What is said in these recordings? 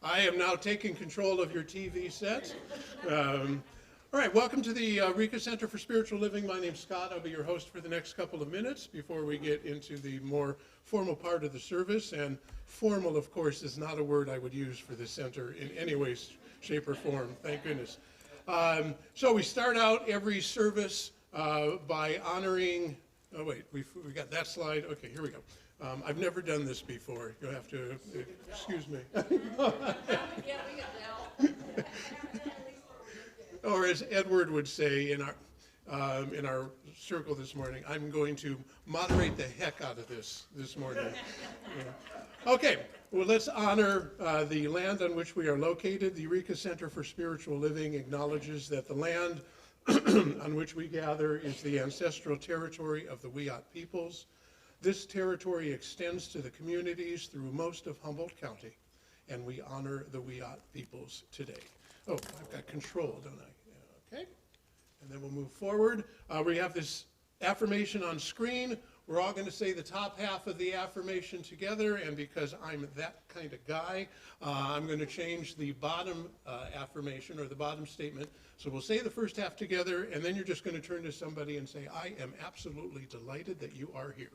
I am now taking control of your TV set. All right, welcome to the Eureka Center for Spiritual Living. My name's Scott. I'll be your host for the next couple of minutes before we get into the more formal part of the service. And formal, of course, is not a word I would use for this center in any way, shape, or form. Thank goodness. So we start out every service by honoring, oh wait, we got that slide. Okay, here we go. I've never done this before. You'll have to excuse me. Or as Edward would say in our circle this morning, I'm going to moderate the heck out of this morning. Yeah. Okay, well, let's honor the land on which we are located. The Eureka Center for Spiritual Living acknowledges that the land on which we gather is the ancestral territory of the Wiyot peoples. This territory extends to the communities through most of Humboldt County, and we honor the Wiyot peoples today. Oh, I've got control, don't I? Okay, and then we'll move forward. We have this affirmation on screen. We're all going to say the top half of the affirmation together, and because I'm that kind of guy, I'm going to change the bottom affirmation or the bottom statement. So we'll say the first half together, and then you're just going to turn to somebody and say, I am absolutely delighted that you are here.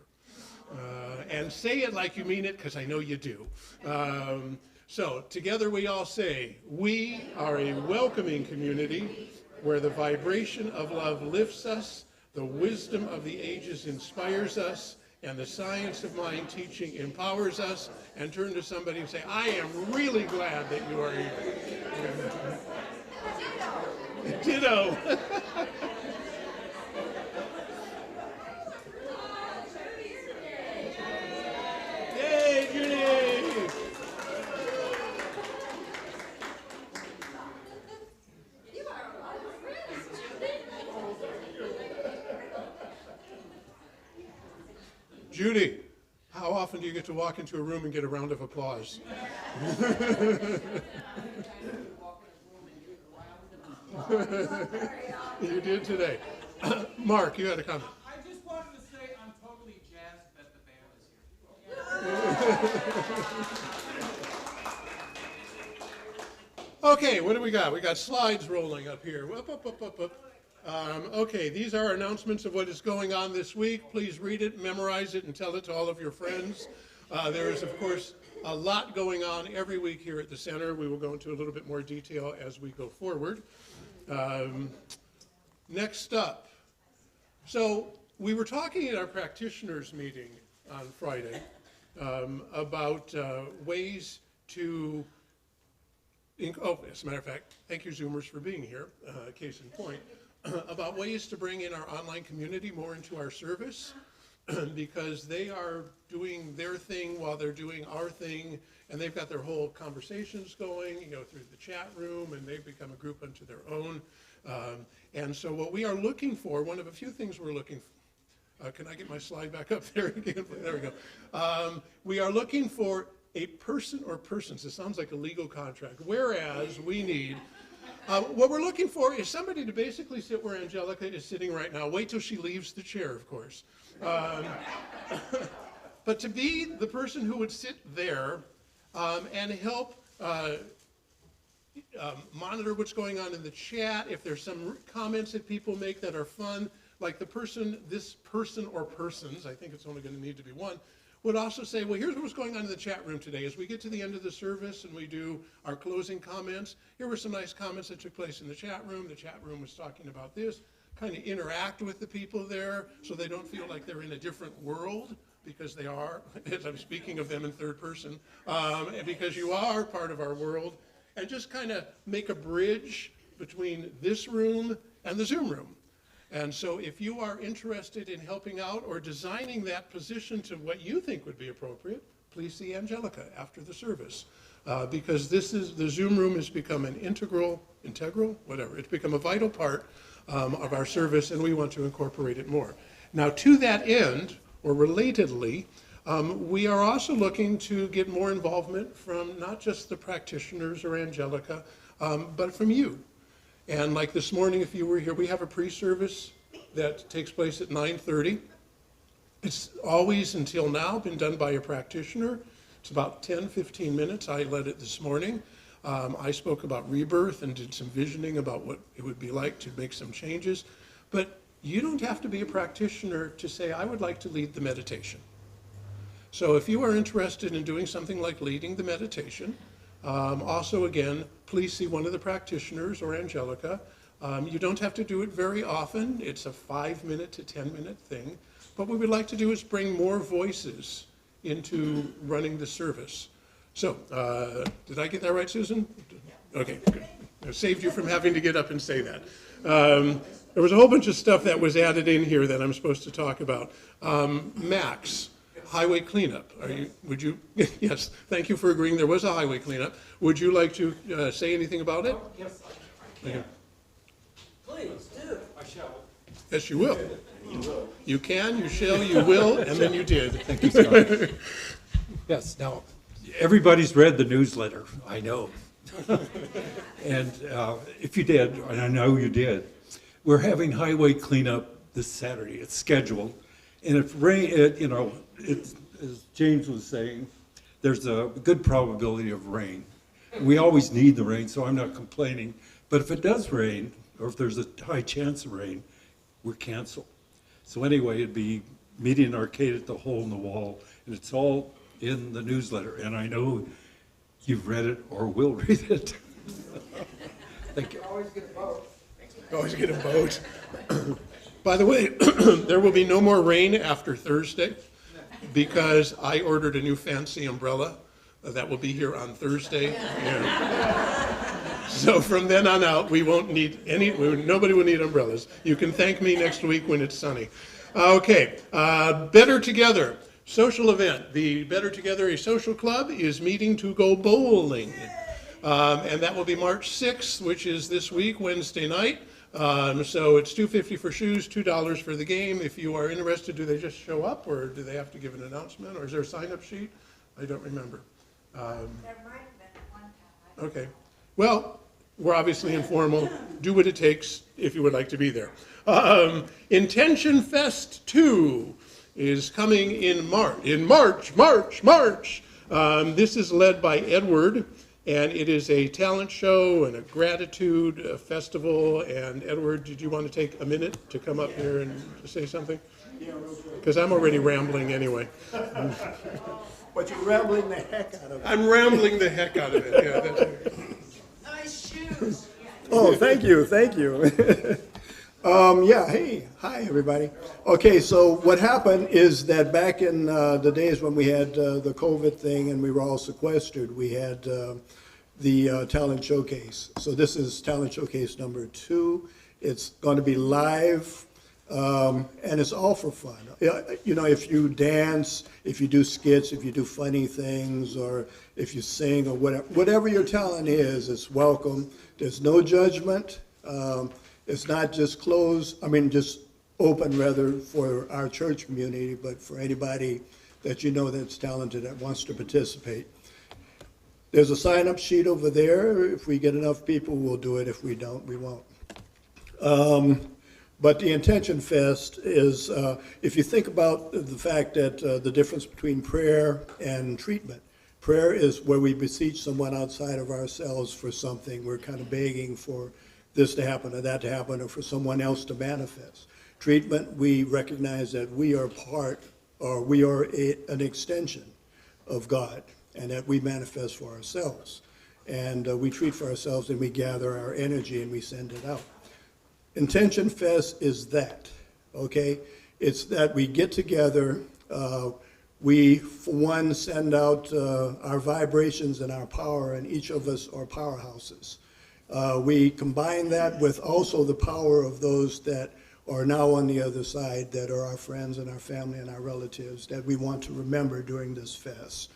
And say it like you mean it, because I know you do. So together we all say, we are a welcoming community where the vibration of love lifts us, the wisdom of the ages inspires us, and the science of mind teaching empowers us. And turn to somebody and say, I am really glad that you are here. Ditto. Yay, Judy! Judy, how often do you get to walk into a room and get a round of applause? You did today. Mark, you had a comment. I just wanted to say I'm totally jazzed that the band is here. Okay, what do we got? We got slides rolling up here. Up. Okay, these are announcements of what is going on this week. Please read it, memorize it, and tell it to all of your friends. There is, of course, a lot going on every week here at the center. We will go into a little bit more detail as we go forward. Next up, so we were talking at our practitioners meeting on Friday about ways to, as a matter of fact, thank you Zoomers for being here, case in point, about ways to bring in our online community more into our service because they are doing their thing while they're doing our thing, and they've got their whole conversations going, through the chat room, and they've become a group unto their own. And so what we are looking for, one of a few things we're looking for, can I get my slide back up there again? There we go. We are looking for a person or persons. It sounds like a legal contract, whereas we need, what we're looking for is somebody to basically sit where Angelica is sitting right now. Wait till she leaves the chair, of course. But to be the person who would sit there and help monitor what's going on in the chat. If there's some comments that people make that are fun, like this person or persons, I think it's only going to need to be one, would also say, well, here's what's going on in the chat room today. As we get to the end of the service and we do our closing comments, here were some nice comments that took place in the chat room. The chat room was talking about this. Kind of interact with the people there so they don't feel like they're in a different world, because they are, as I'm speaking of them in third person, because you are part of our world, and just kind of make a bridge between this room and the Zoom room. And so if you are interested in helping out or designing that position to what you think would be appropriate, please see Angelica after the service. Because the Zoom room has become an integral, whatever, it's become a vital part of our service, and we want to incorporate it more. Now, to that end, or relatedly, we are also looking to get more involvement from not just the practitioners or Angelica, but from you. And like this morning, if you were here, we have a pre-service that takes place at 9:30. It's always, until now, been done by a practitioner. It's about 10, 15 minutes. I led it this morning. I spoke about rebirth and did some visioning about what it would be like to make some changes. But you don't have to be a practitioner to say, I would like to lead the meditation. So if you are interested in doing something like leading the meditation, also again, please see one of the practitioners or Angelica. You don't have to do it very often. It's a 5-minute to 10-minute thing. But what we'd like to do is bring more voices into running the service. So, did I get that right, Susan? Okay, good. I saved you from having to get up and say that. There was a whole bunch of stuff that was added in here that I'm supposed to talk about. Max, highway cleanup. Would you, yes, thank you for agreeing there was a highway cleanup. Would you like to say anything about it? Yes, I can. Okay. Please do. I shall. Yes, you will. You can, you shall, you will, and then you did. Thank you, Scott. Yes, now, everybody's read the newsletter, I know. And if you did, and I know you did, we're having highway cleanup this Saturday. It's scheduled. And if rain, as James was saying, there's a good probability of rain. We always need the rain, so I'm not complaining. But if it does rain, or if there's a high chance of rain, we're canceled. So anyway, it'd be meeting arcade at the Hole in the Wall, and it's all in the newsletter. And I know you've read it or will read it. Thank you. Always get a vote. Always get a vote. By the way, there will be no more rain after Thursday because I ordered a new fancy umbrella that will be here on Thursday. Yeah. So from then on out, we won't need nobody will need umbrellas. You can thank me next week when it's sunny. Okay, Better Together, social event. The Better Together, a social club, is meeting to go bowling. And that will be March 6th, which is this week, Wednesday night. So it's $2.50 for shoes, $2 for the game. If you are interested, do they just show up, or do they have to give an announcement, or is there a sign-up sheet? I don't remember. There might have been one time. Okay. Well, we're obviously informal. Do what it takes if you would like to be there. Intention Fest 2 is coming in March. This is led by Edward, and it is a talent show and a gratitude festival. And Edward, did you want to take a minute to come up here and say something? Yeah, real quick. Because I'm already rambling anyway. But you're rambling the heck out of it. I'm rambling the heck out of it. Yeah, that's it. Nice shoes. Oh, thank you. Yeah, hey, hi, everybody. Okay, so what happened is that back in the days when we had the COVID thing and we were all sequestered, we had the talent showcase. So this is talent showcase number 2. It's going to be live, and it's all for fun. You know, if you dance, if you do skits, if you do funny things, or if you sing, or whatever your talent is, it's welcome. There's no judgment. It's not just just open rather for our church community, but for anybody that you know that's talented that wants to participate. There's a sign-up sheet over there. If we get enough people, we'll do it. If we don't, we won't. But the Intention Fest is, if you think about the fact that the difference between prayer and treatment, prayer is where we beseech someone outside of ourselves for something. We're kind of begging for this to happen or that to happen, or for someone else to manifest. Treatment, we recognize that we are an extension of God, and that we manifest for ourselves. And we treat for ourselves, and we gather our energy and we send it out. Intention Fest is that, okay? It's that we get together, we, for one, send out our vibrations and our power, and each of us are powerhouses. We combine that with also the power of those that are now on the other side, that are our friends and our family and our relatives that we want to remember during this fest.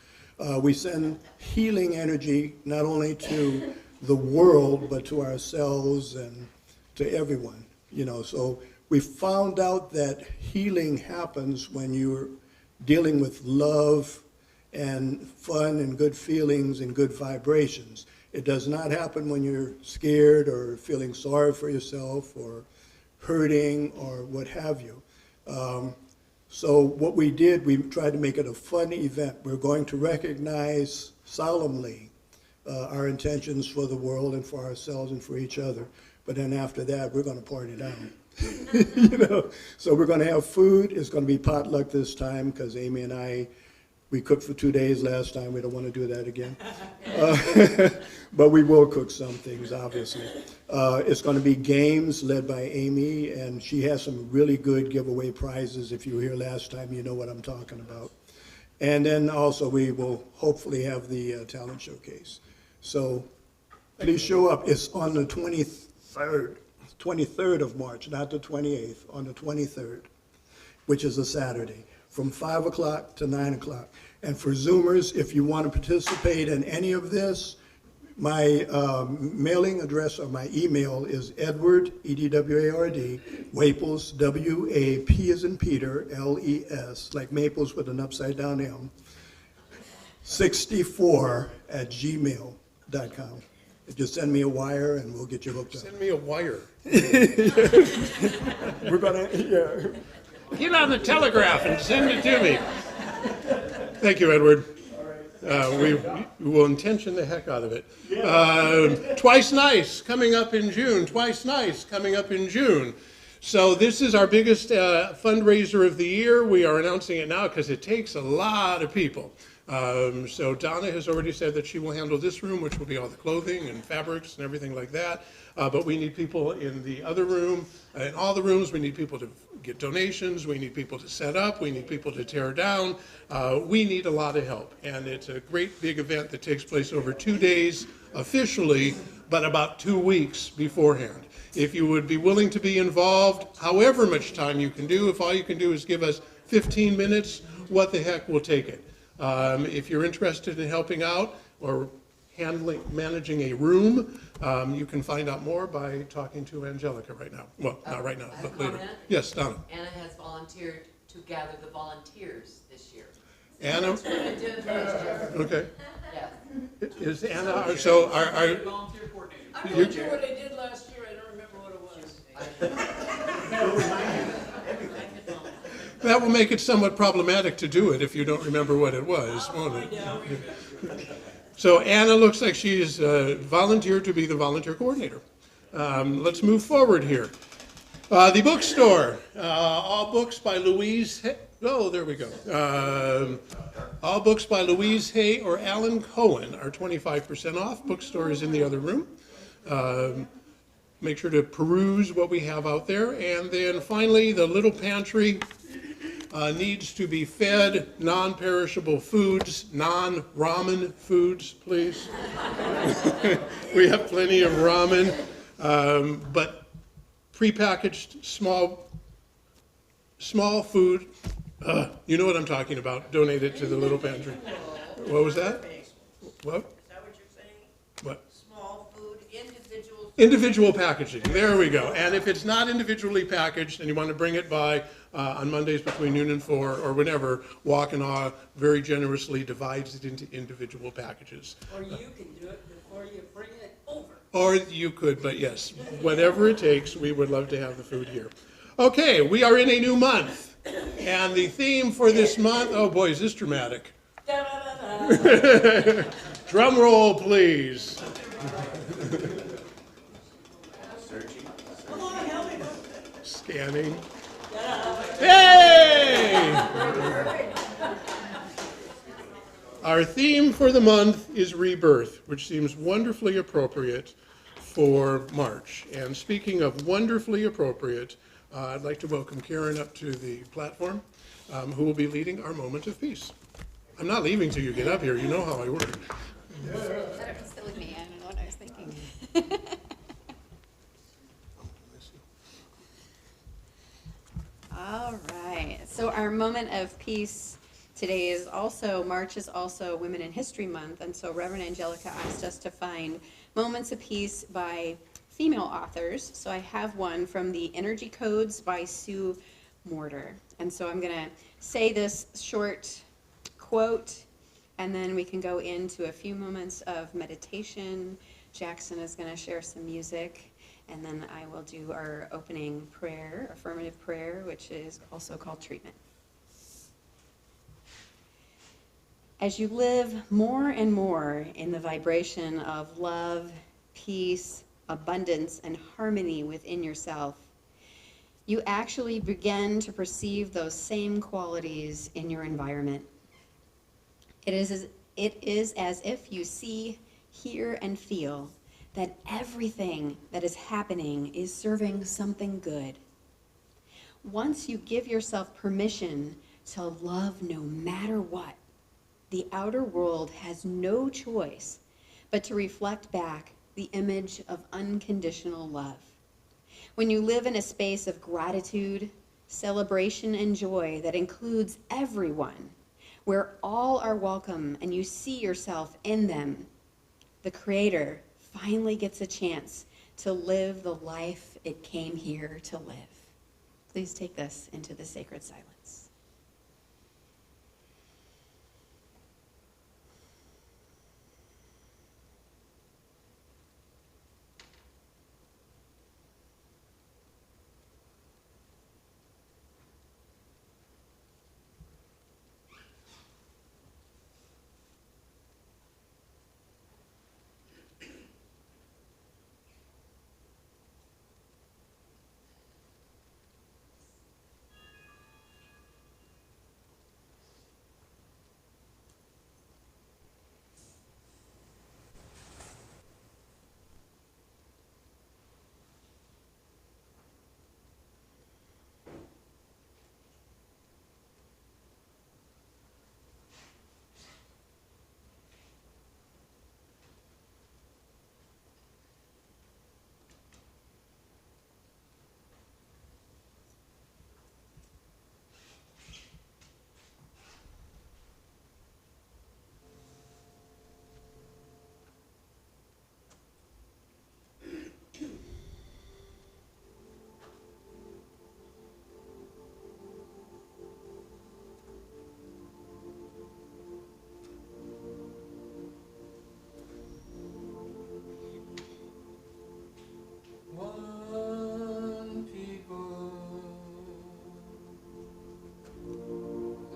We send healing energy not only to the world, but to ourselves and to everyone. You know, so we found out that healing happens when you're dealing with love and fun and good feelings and good vibrations. It does not happen when you're scared or feeling sorry for yourself or hurting or what have you. So what we did, we tried to make it a fun event. We're going to recognize solemnly our intentions for the world and for ourselves and for each other. But then after that, we're going to party down. You know, so we're going to have food. It's going to be potluck this time because Amy and I, we cooked for 2 days last time. We don't want to do that again. But we will cook some things, obviously. It's going to be games led by Amy, and she has some really good giveaway prizes. If you were here last time, you know what I'm talking about. And then also we will hopefully have the talent showcase. So please show up. It's on the 23rd of March, not the 28th, on the 23rd, which is a Saturday, from 5 o'clock to 9 o'clock. And for Zoomers, if you want to participate in any of this, my mailing address or my email is Edward, E-D-W-A-R-D, Waples, W-A-P as in Peter, L-E-S, like Maples with an upside down M, 64@gmail.com. Just send me a wire and we'll get you hooked up. Send me a wire. We're gonna, yeah. Get on the telegraph and send it to me. Thank you, Edward. We will intention the heck out of it. Twice Nice coming up in June. Twice Nice coming up in June. So this is our biggest fundraiser of the year. We are announcing it now because it takes a lot of people. So Donna has already said that she will handle this room, which will be all the clothing and fabrics and everything like that. But we need people in the other room, in all the rooms. We need people to get donations. We need people to set up. We need people to tear down. We need a lot of help. And it's a great big event that takes place over 2 days officially, but about 2 weeks beforehand. If you would be willing to be involved, however much time you can do, if all you can do is give us 15 minutes, what the heck, we'll take it. If you're interested in helping out or managing a room, you can find out more by talking to Angelica right now. Well, not right now, but later. Comment? Yes, Donna. Anna has volunteered to gather the volunteers this year. Anna, That's what I did last year. okay. Yes. Is Anna, so are, Volunteer coordinator. I'm not sure what I did last year, I don't remember what it was. that will make it somewhat problematic to do it if you don't remember what it was, won't it? So Anna looks like she's volunteered to be the volunteer coordinator. Let's move forward here. The bookstore, all books by Louise Hay. Oh, there we go. All books by Louise Hay or Alan Cohen are 25% off. Bookstore is in the other room. Make sure to peruse what we have out there. And then finally, the little pantry needs to be fed non-perishable foods, non-ramen foods, please. We have plenty of ramen, but prepackaged small food, you know what I'm talking about. Donate it to the little pantry. What was that? What? Is that what you're saying? What? Small food, individual. Individual packaging, there we go. And if it's not individually packaged and you want to bring it by on Mondays between noon and 4 or whenever, Walk and Awe very generously divides it into individual packages. Or you can do it before you bring it over. Or you could, but yes, whatever it takes, we would love to have the food here. Okay, we are in a new month. And the theme for this month, oh boy, is this dramatic. Da-da-da-da. Drum roll, please. Come on, help me. Scanning. Hey! Our theme for the month is Rebirth, which seems wonderfully appropriate for March. And speaking of wonderfully appropriate, I'd like to welcome Karen up to the platform, who will be leading our moment of peace. I'm not leaving till you get up here. You know how I work. That was silly me. I don't know what I was thinking. All right. So our moment of peace today is also, March is also Women in History Month. And so Reverend Angelica asked us to find moments of peace by female authors. So I have one from the Energy Codes by Sue Morter. And so I'm going to say this short quote, and then we can go into a few moments of meditation. Jackson is going to share some music, and then I will do our opening prayer, affirmative prayer, which is also called treatment. As you live more and more in the vibration of love, peace, abundance, and harmony within yourself, you actually begin to perceive those same qualities in your environment. It is as if you see, hear, and feel that everything that is happening is serving something good. Once you give yourself permission to love no matter what, the outer world has no choice but to reflect back the image of unconditional love. When you live in a space of gratitude, celebration, and joy that includes everyone, where all are welcome and you see yourself in them, the Creator finally gets a chance to live the life it came here to live. Please take this into the sacred silence. One people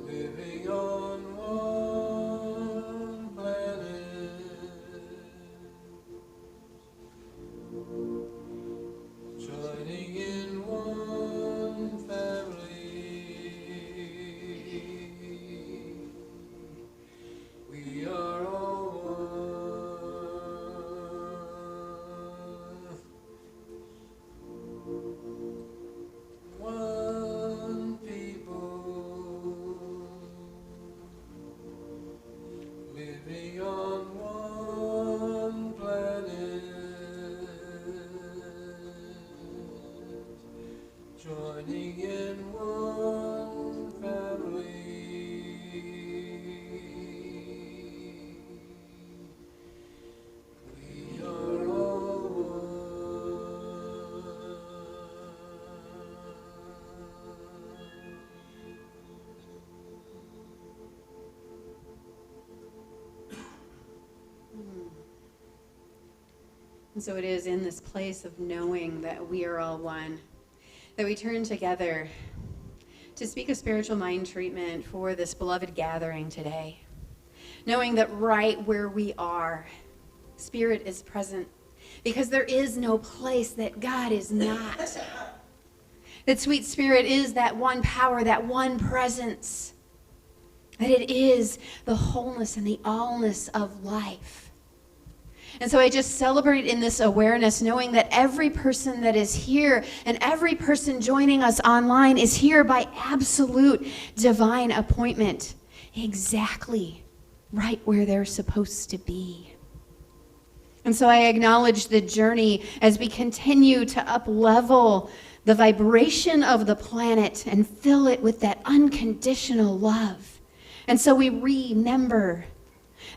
living on one planet, joining in one family. We are all one people living on one planet, joining in one family. We are all And so it is in this place of knowing that we are all one, that we turn together to speak a spiritual mind treatment for this beloved gathering today. Knowing that right where we are, Spirit is present, because there is no place that God is not. That sweet Spirit is that one power, that one presence. That it is the wholeness and the allness of life. And so I just celebrate in this awareness, knowing that every person that is here and every person joining us online is here by absolute divine appointment, exactly right where they're supposed to be. And so I acknowledge the journey as we continue to up-level the vibration of the planet and fill it with that unconditional love. And so we remember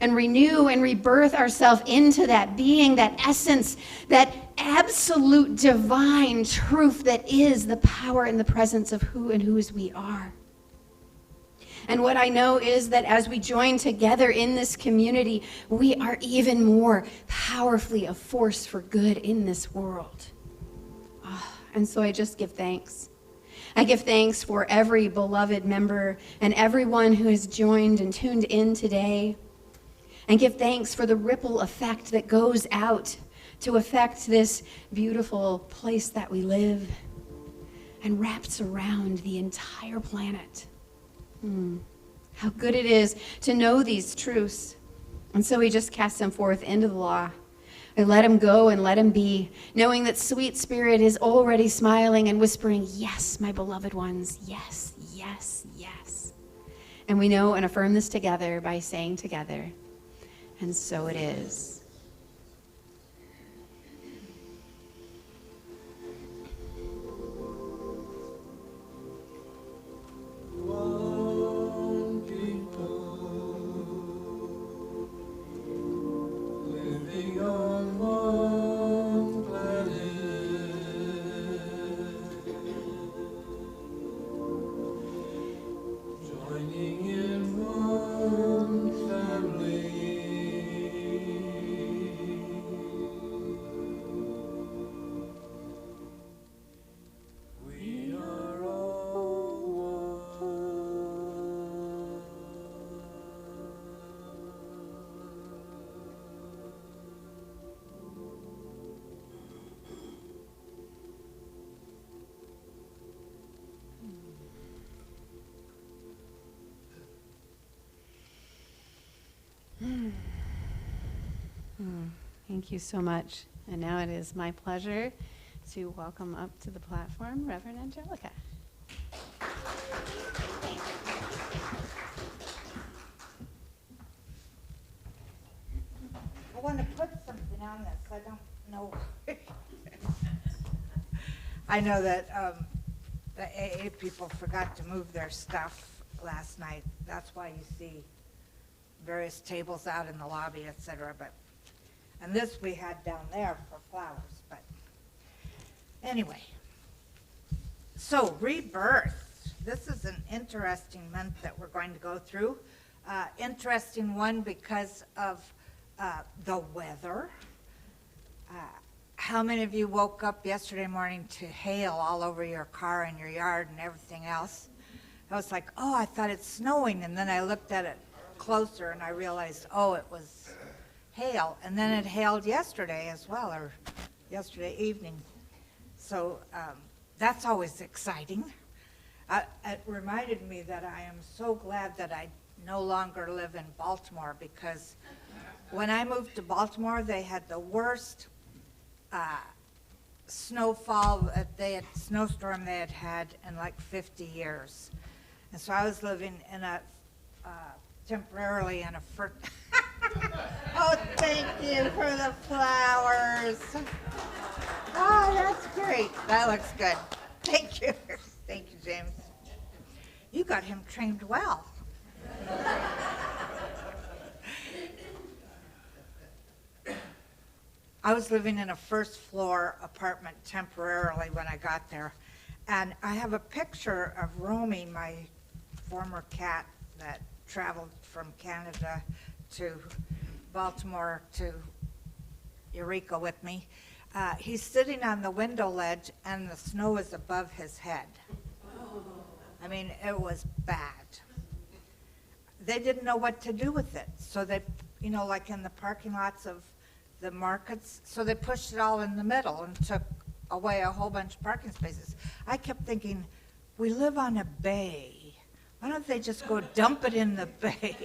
and renew and rebirth ourselves into that being, that essence, that absolute divine truth that is the power and the presence of who and whose we are. And what I know is that as we join together in this community, we are even more powerfully a force for good in this world. And so I just give thanks. I give thanks for every beloved member and everyone who has joined and tuned in today. And give thanks for the ripple effect that goes out to affect this beautiful place that we live and wraps around the entire planet. How good it is to know these truths. And so we just cast them forth into the law. We let him go and let him be, knowing that sweet spirit is already smiling and whispering, yes, my beloved ones, yes, yes, yes. And we know and affirm this together by saying together, and so it is. One people living on one planet, joining in one family. We are all Thank you so much. And now it is my pleasure to welcome up to the platform Reverend Angelica. I want to put something on this, I don't know. I know that the AA people forgot to move their stuff last night. That's why you see various tables out in the lobby, et cetera, and this we had down there for flowers, but anyway. So, Rebirth. This is an interesting month that we're going to go through. Interesting one because of the weather. How many of you woke up yesterday morning to hail all over your car and your yard and everything else? I was like, oh, I thought it's snowing, and then I looked at it closer and I realized, oh, it was hail. And then it hailed yesterday as well, or yesterday evening. So that's always exciting. It reminded me that I am so glad that I no longer live in Baltimore, because when I moved to Baltimore, they had the worst snowfall, snowstorm they had had in like 50 years. And so I was living in a, temporarily in a oh, thank you for the flowers. Oh, that's great. That looks good. Thank you. Thank you, James. You got him trained well. I was living in a first floor apartment temporarily when I got there. And I have a picture of Romy, my former cat that traveled from Canada to Baltimore to Eureka with me. He's sitting on the window ledge and the snow is above his head. I mean, it was bad. They didn't know what to do with it. So they, you know, like in the parking lots of the markets, so they pushed it all in the middle and took away a whole bunch of parking spaces. I kept thinking, we live on a bay. Why don't they just go dump it in the bay?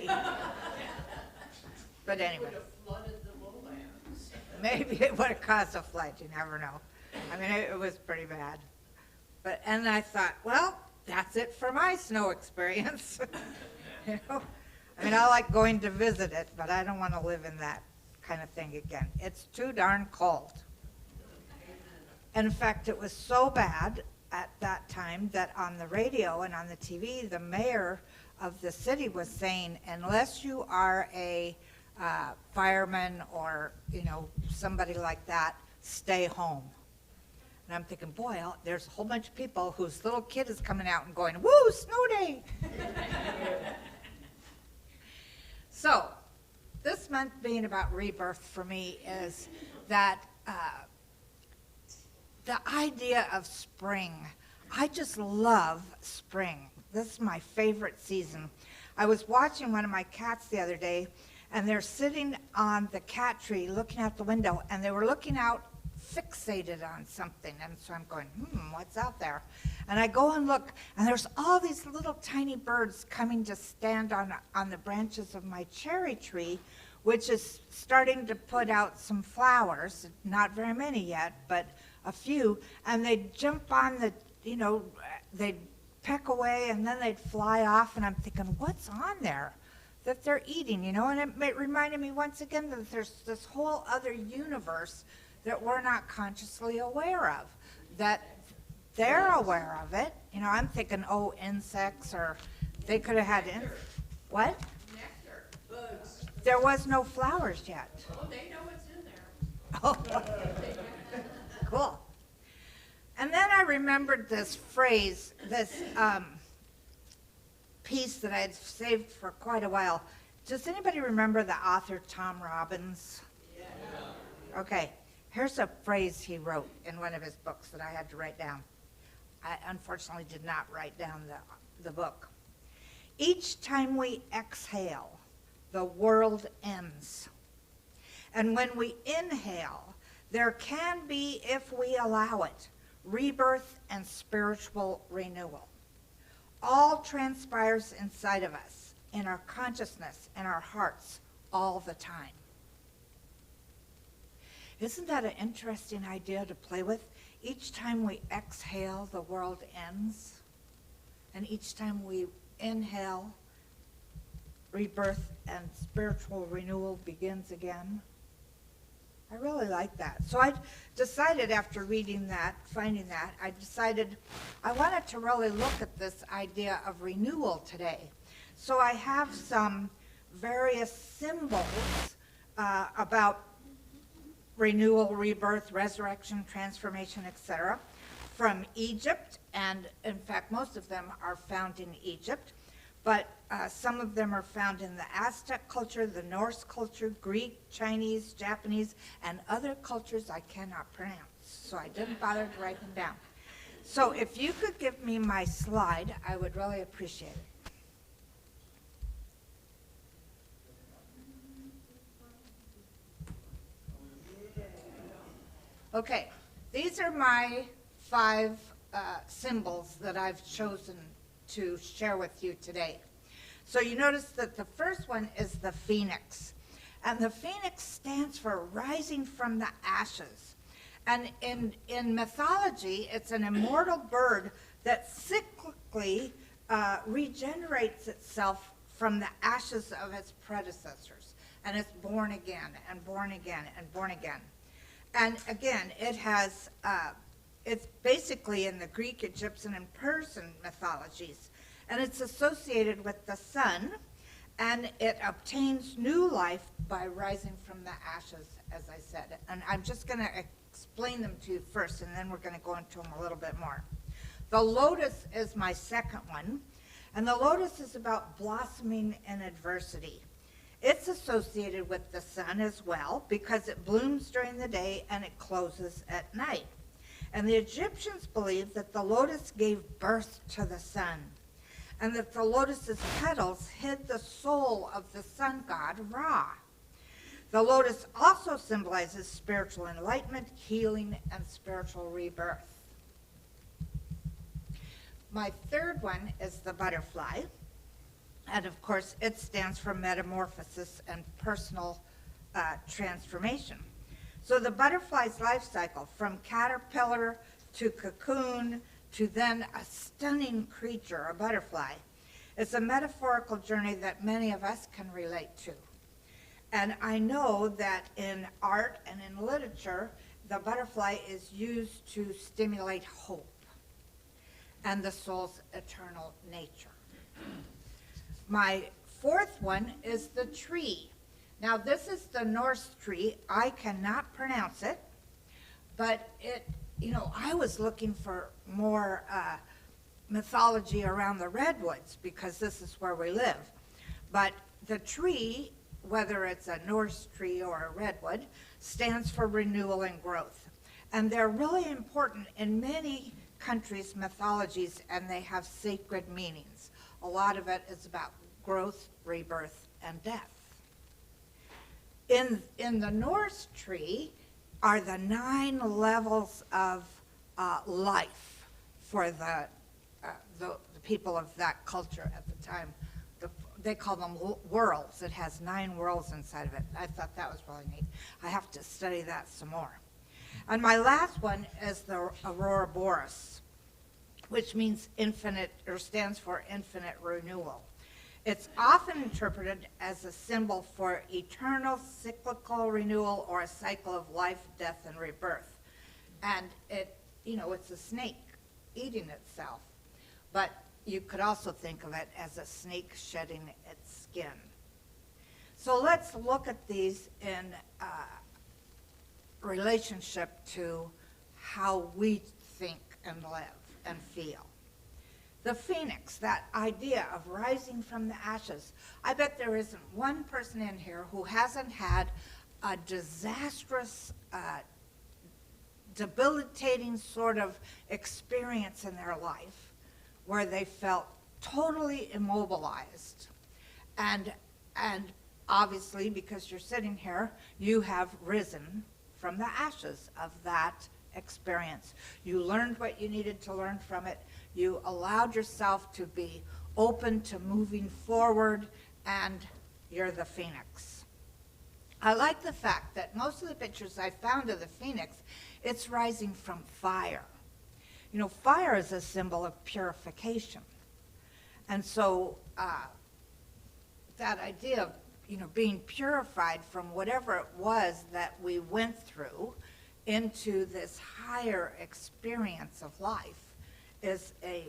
But anyway. Maybe it would have caused a flood, you never know. I mean, it was pretty bad. But, and I thought, well, that's it for my snow experience. You know? I mean, I like going to visit it, but I don't want to live in that kind of thing again. It's too darn cold. And in fact, it was so bad at that time that on the radio and on the TV, the mayor of the city was saying, unless you are a fireman or, you know, somebody like that, stay home. And I'm thinking, boy, there's a whole bunch of people whose little kid is coming out and going, woo, snow day. So this month being about rebirth for me is that the idea of spring, I just love spring. This is my favorite season. I was watching one of my cats the other day, and they're sitting on the cat tree looking out the window, and they were looking out fixated on something. And so I'm going, what's out there? And I go and look, and there's all these little tiny birds coming to stand on the branches of my cherry tree, which is starting to put out some flowers, not very many yet, but a few, and they'd jump on the, they'd peck away, and then they'd fly off, and I'm thinking, what's on there that they're eating, And it reminded me once again that there's this whole other universe that we're not consciously aware of, that they're aware of it. I'm thinking, insects, or they could have had, what? Nectar, bugs. There was no flowers yet. Oh, they know what's in there. Oh, cool. And then I remembered this phrase, this piece that I had saved for quite a while. Does anybody remember the author Tom Robbins? Yeah. Okay, here's a phrase he wrote in one of his books that I had to write down. I unfortunately did not write down the book. Each time we exhale, the world ends. And when we inhale, there can be, if we allow it, rebirth and spiritual renewal. All transpires inside of us, in our consciousness, in our hearts, all the time. Isn't that an interesting idea to play with? Each time we exhale, the world ends. And each time we inhale, rebirth and spiritual renewal begins again. I really like that. So I decided after reading that, finding that, I decided I wanted to really look at this idea of renewal today. So I have some various symbols about renewal, rebirth, resurrection, transformation, etc., from Egypt, and in fact most of them are found in Egypt, but some of them are found in the Aztec culture, the Norse culture, Greek, Chinese, Japanese, and other cultures I cannot pronounce, so I didn't bother to write them down. So if you could give me my slide, I would really appreciate it. Okay, these are my 5 symbols that I've chosen to share with you today. So you notice that the first one is the phoenix. And the phoenix stands for rising from the ashes. And in mythology, it's an immortal bird that cyclically regenerates itself from the ashes of its predecessors. And it's born again and born again and born again. And again, it has, it's basically in the Greek, Egyptian, and Persian mythologies. And it's associated with the sun, and it obtains new life by rising from the ashes, as I said. And I'm just going to explain them to you first, and then we're going to go into them a little bit more. The lotus is my second one, and the lotus is about blossoming in adversity. It's associated with the sun as well because it blooms during the day and it closes at night. And the Egyptians believed that the lotus gave birth to the sun and that the lotus's petals hid the soul of the sun god Ra. The lotus also symbolizes spiritual enlightenment, healing, and spiritual rebirth. My third one is the butterfly. And of course, it stands for metamorphosis and personal transformation. So the butterfly's life cycle, from caterpillar to cocoon to then a stunning creature, a butterfly, is a metaphorical journey that many of us can relate to. And I know that in art and in literature, the butterfly is used to stimulate hope and the soul's eternal nature. My fourth one is the tree. Now this is the Norse tree. I cannot pronounce it, but it, I was looking for more mythology around the redwoods because this is where we live. But the tree, whether it's a Norse tree or a redwood, stands for renewal and growth. And they're really important in many countries' mythologies, and they have sacred meanings. A lot of it is about growth, rebirth, and death. In the Norse tree are the 9 levels of life for the people of that culture at the time. They call them worlds. It has 9 worlds inside of it. I thought that was really neat. I have to study that some more. And my last one is the Ouroboros, which means infinite, or stands for infinite renewal. It's often interpreted as a symbol for eternal cyclical renewal or a cycle of life, death, and rebirth. And it's a snake eating itself. But you could also think of it as a snake shedding its skin. So let's look at these in relationship to how we think and live and feel. The phoenix, that idea of rising from the ashes. I bet there isn't one person in here who hasn't had a disastrous, debilitating sort of experience in their life where they felt totally immobilized. And obviously, because you're sitting here, you have risen from the ashes of that experience. You learned what you needed to learn from it. You allowed yourself to be open to moving forward, and you're the phoenix. I like the fact that most of the pictures I found of the phoenix, it's rising from fire. Fire is a symbol of purification. And so that idea of being purified from whatever it was that we went through into this higher experience of life is a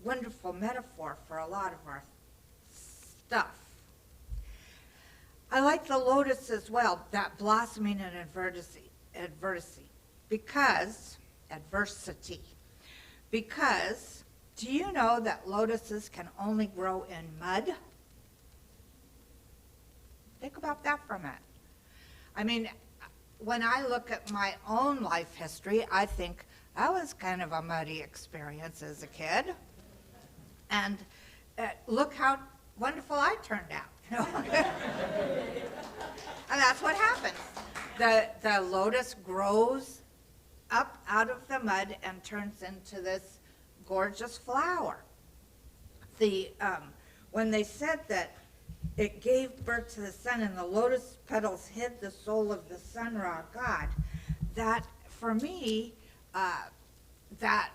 wonderful metaphor for a lot of our stuff. I like the lotus as well, that blossoming in adversity, because do you know that lotuses can only grow in mud? Think about that for a minute. I mean, when I look at my own life history, I think that was kind of a muddy experience as a kid. And look how wonderful I turned out. And that's what happens. The lotus grows up out of the mud and turns into this gorgeous flower. When they said that it gave birth to the sun and the lotus petals hid the soul of the sun-ra god, that for me, that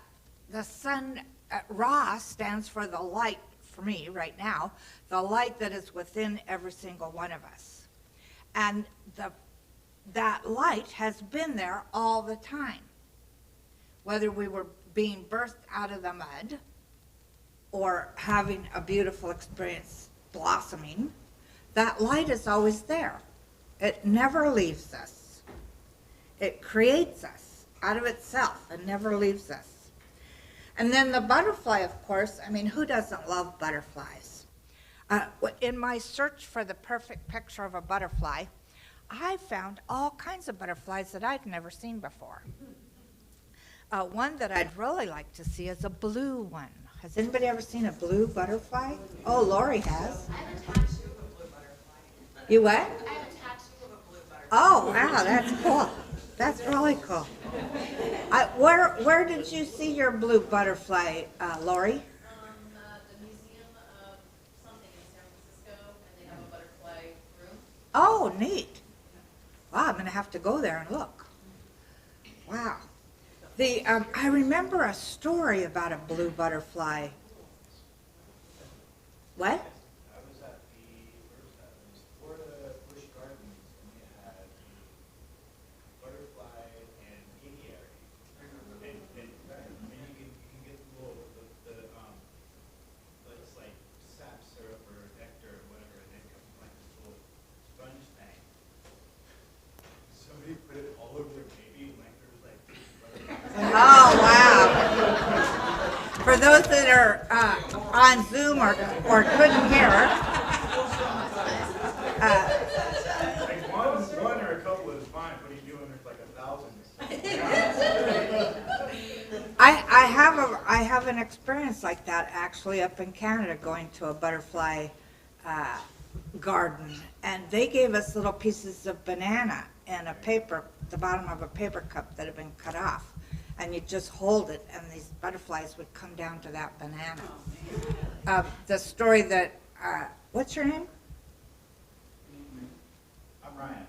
the sun, Ra stands for the light for me right now, the light that is within every single one of us. And that light has been there all the time. Whether we were being birthed out of the mud or having a beautiful experience blossoming, that light is always there. It never leaves us. It creates us out of itself and never leaves us. And then the butterfly, of course, I mean, who doesn't love butterflies? In my search for the perfect picture of a butterfly, I found all kinds of butterflies that I'd never seen before. One that I'd really like to see is a blue one. Has anybody ever seen a blue butterfly? Oh, Lori has. I have a tattoo of a blue butterfly. You what? I have a tattoo of a blue butterfly. Oh, wow, that's cool. That's really cool. Where did you see your blue butterfly, Lori? The Museum of something in San Francisco, and they have a butterfly room. Oh, neat. Wow, I'm going to have to go there and look. Wow. I remember a story about a blue butterfly. What? I was at the Florida Busch Gardens, and they had a butterfly and apiary. And you can get it's like sap syrup or nectar or whatever, and it comes like this little sponge thing. Somebody put it all over their baby, and like there was like Oh, wow. For those that are on Zoom or couldn't hear, like one or a couple is fine. What are you doing? There's like 1,000. I have an experience like that actually up in Canada, going to a butterfly garden. And they gave us little pieces of banana in a paper, the bottom of a paper cup that had been cut off. And you just hold it, and these butterflies would come down to that banana. The story that, what's your name? I'm Ryan.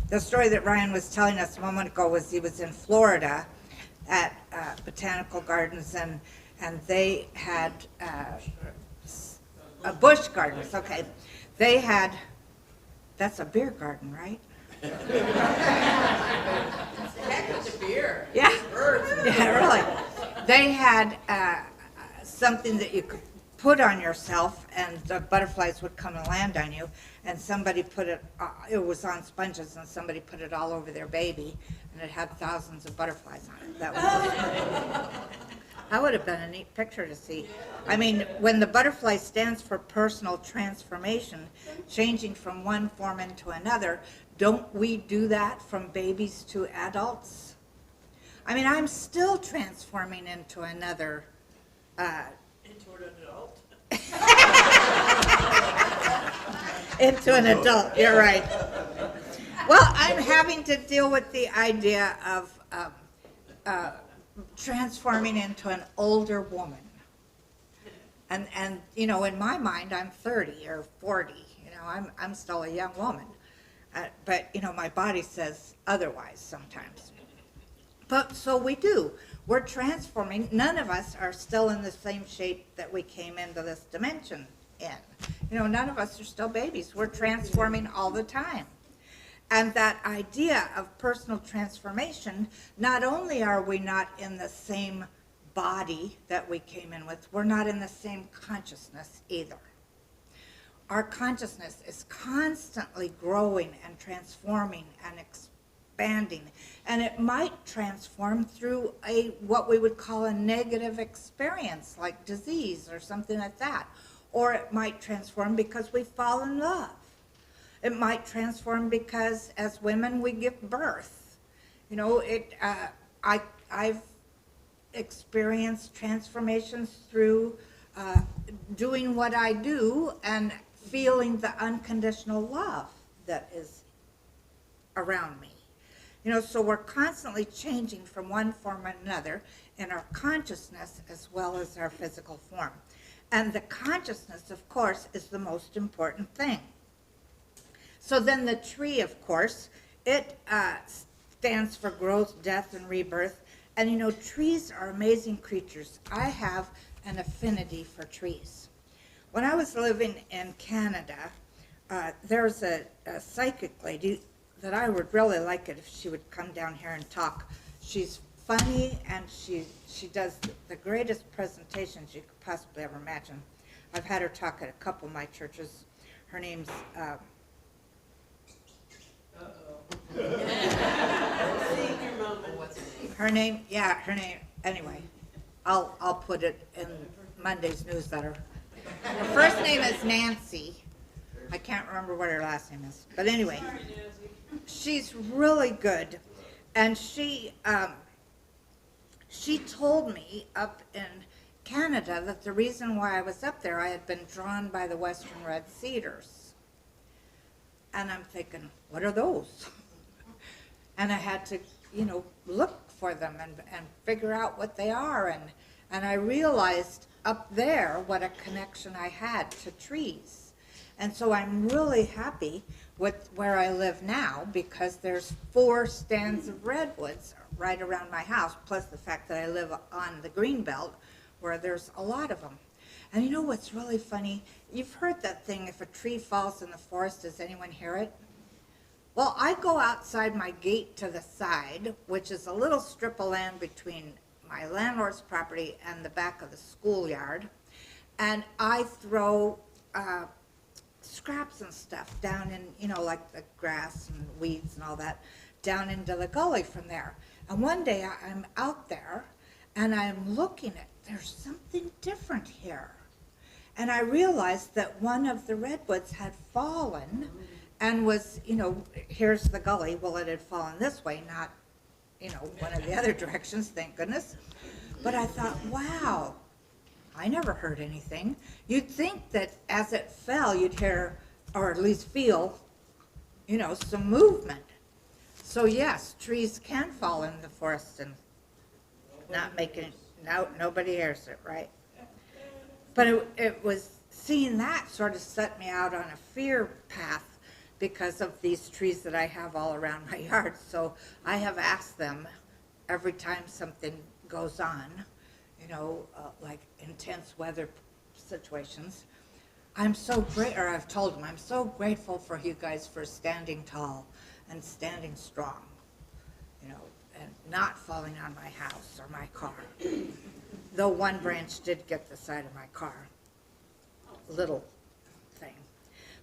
The story that Ryan was telling us a moment ago was he was in Florida at Botanical Gardens, and they had Busch Gardens, okay. They had, that's a beer garden, right? Heck of the beer. Yeah, yeah, really. They had something that you could put on yourself, and the butterflies would come and land on you, and somebody put it, it was on sponges, and somebody put it all over their baby, and it had thousands of butterflies on it. That would have been a neat picture to see. I mean, when the butterfly stands for personal transformation, changing from one form into another, don't we do that from babies to adults? I mean, I'm still transforming into another. Into an adult. Into an adult, you're right. Well, I'm having to deal with the idea of transforming into an older woman. And you know, in my mind, I'm 30 or 40. You know, I'm still a young woman. But, you know, my body says otherwise sometimes. But so we do. We're transforming. None of us are still in the same shape that we came into this dimension in. You know, none of us are still babies. We're transforming all the time. And that idea of personal transformation, not only are we not in the same body that we came in with, we're not in the same consciousness either. Our consciousness is constantly growing and transforming and expanding. And it might transform through what we would call a negative experience, like disease or something like that. Or it might transform because we fall in love. It might transform because, as women, we give birth. You know, I've experienced transformations through doing what I do and feeling the unconditional love that is around me. You know, so we're constantly changing from one form to another in our consciousness as well as our physical form. And the consciousness, of course, is the most important thing. So then the tree, of course, it stands for growth, death, and rebirth. And you know, trees are amazing creatures. I have an affinity for trees. When I was living in Canada, there's a psychic lady that I would really like it if she would come down here and talk. She's funny, and she does the greatest presentations you could possibly ever imagine. I've had her talk at a couple of my churches. Her name's Senior moment. What's her name? her name, anyway, I'll put it in Monday's newsletter. Her first name is Nancy. I can't remember what her last name is, but anyway, she's really good. And she told me up in Canada that the reason why I was up there, I had been drawn by the western red cedars. And I'm thinking, what are those? And I had to, you know, look for them and figure out what they are. And I realized up there what a connection I had to trees. And so I'm really happy with where I live now, because there's 4 stands of redwoods right around my house, plus the fact that I live on the green belt where there's a lot of them. And you know what's really funny? You've heard that thing, if a tree falls in the forest, does anyone hear it? Well, I go outside my gate to the side, which is a little strip of land between my landlord's property and the back of the schoolyard, and I throw scraps and stuff down in, you know, like the grass and weeds and all that, down into the gully from there. And one day I'm out there and I'm looking at, there's something different here. And I realized that one of the redwoods had fallen and was, you know, here's the gully. Well, it had fallen this way, not, you know, one of the other directions, thank goodness. But I thought, wow, I never heard anything. You'd think that as it fell, you'd hear, or at least feel, you know, some movement. So yes, trees can fall in the forest and not make it, no, nobody hears it, right? But it was, seeing that sort of set me out on a fear path because of these trees that I have all around my yard. So I have asked them every time something goes on, you know, like intense weather situations, I'm so great, or I've told them, I'm so grateful for you guys for standing tall and standing strong, you know, and not falling on my house or my car. Though one branch did get the side of my car, little thing.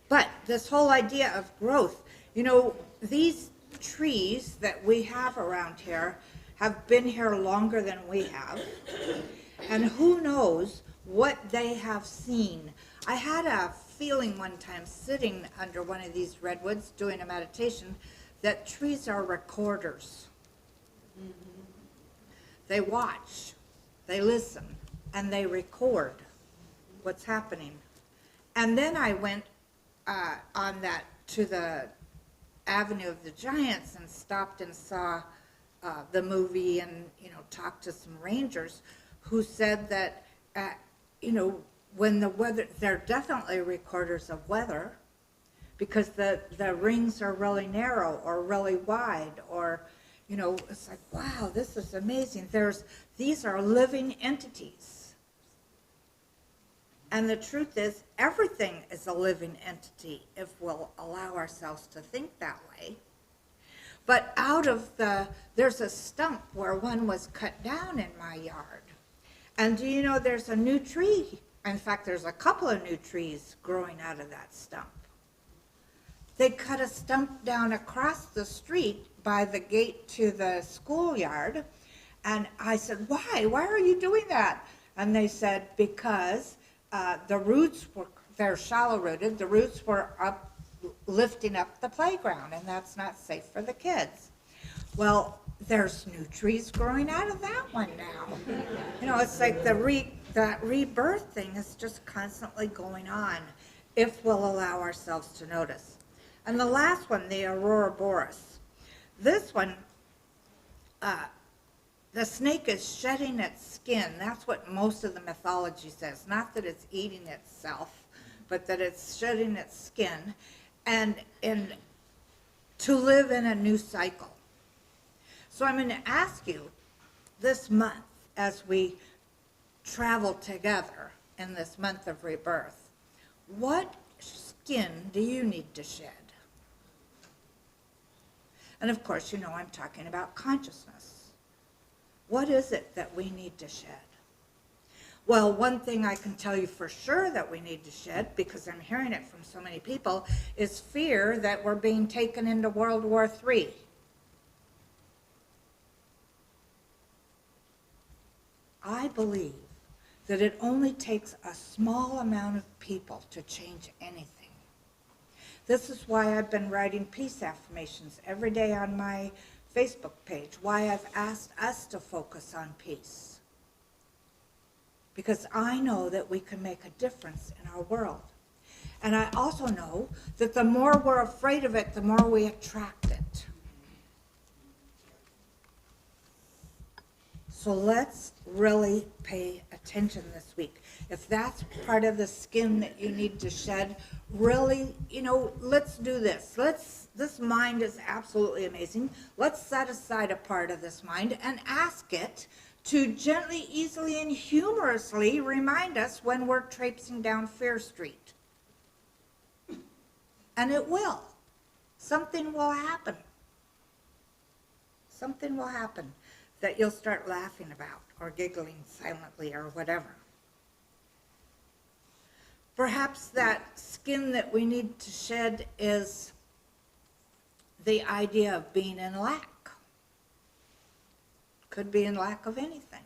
But this whole idea of growth, you know, these trees that we have around here have been here longer than we have. And who knows what they have seen. I had a feeling one time sitting under one of these redwoods doing a meditation that trees are recorders. They watch, they listen, and they record what's happening. And then I went on that to the Avenue of the Giants and stopped and saw the movie and, you know, talked to some rangers who said that, you know, when the weather, they're definitely recorders of weather because the rings are really narrow or really wide, or, you know, it's like, wow, this is amazing. These are living entities. And the truth is, everything is a living entity if we'll allow ourselves to think that way. But there's a stump where one was cut down in my yard. And do you know there's a new tree? In fact, there's a couple of new trees growing out of that stump. They cut a stump down across the street by the gate to the schoolyard. And I said, why? Why are you doing that? And they said, because the roots they're shallow rooted, the roots were up, lifting up the playground, and that's not safe for the kids. Well, there's new trees growing out of that one now. You know, it's like that rebirth thing is just constantly going on if we'll allow ourselves to notice. And the last one, the Ouroboros. This one, the snake is shedding its skin. That's what most of the mythology says. Not that it's eating itself, but that it's shedding its skin and to live in a new cycle. So I'm going to ask you this month, as we travel together in this month of rebirth, what skin do you need to shed? And of course, you know, I'm talking about consciousness. What is it that we need to shed? Well, one thing I can tell you for sure that we need to shed, because I'm hearing it from so many people, is fear that we're being taken into World War III. I believe that it only takes a small amount of people to change anything. This is why I've been writing peace affirmations every day on my Facebook page, why I've asked us to focus on peace. Because I know that we can make a difference in our world. And I also know that the more we're afraid of it, the more we attract it. So let's really pay attention this week. If that's part of the skin that you need to shed, really, you know, let's do this. This mind is absolutely amazing. Let's set aside a part of this mind and ask it to gently, easily, and humorously remind us when we're traipsing down Fear Street. And it will. Something will happen. Something will happen that you'll start laughing about or giggling silently or whatever. Perhaps that skin that we need to shed is the idea of being in lack. Could be in lack of anything.